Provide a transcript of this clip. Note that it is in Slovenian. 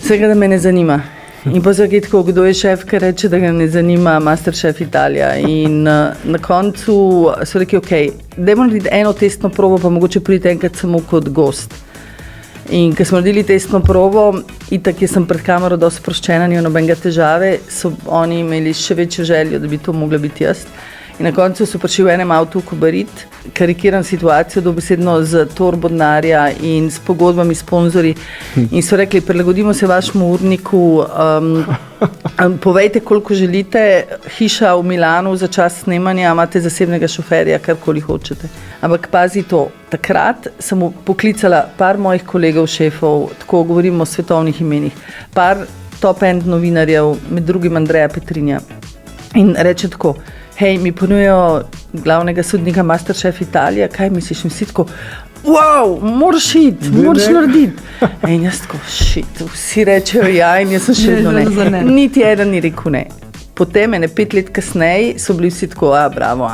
Vsega, da me ne zanima. In pa zdaj tako, kdo je šef, ki reče, da ga ne zanima Masterchef Italija. In na koncu so rekli, ok, dajmo narediti eno testno probo, pa mogoče priti enkrat samo kot gost. In ko smo naredili testno probo, itak jaz sem pred kamero dosti sproščena, ni nobenega težave, so oni imeli še večjo željo, da bi to mogla biti jaz. In na koncu so prišli v enem avtu v Kobarid, karikiram situacijo dobesedno z torbo denarja in s pogodbami sponzorji in so rekli, prilagodimo se vašemu urniku, povejte, koliko želite, hiša v Milanu za čas snemanja, imate zasebnega šoferja, karkoli hočete. Ampak pazi to, takrat sem poklicala par mojih kolegov šefov, tako govorimo o svetovnih imenih, par top-end novinarjev, med drugim Andreja Petrinja. In reče tako, hej, mi ponujajo glavnega sodnika Masterchef Italija, kaj misliš? In vsi tako, wow, moraš iti, moraš narediti. In jaz tako, shit, vsi rečejo ja in jaz sem še vedno ne. Niti eden ni rekel ne. Potem, 5 let kasneje, so bili vsi tako, bravo,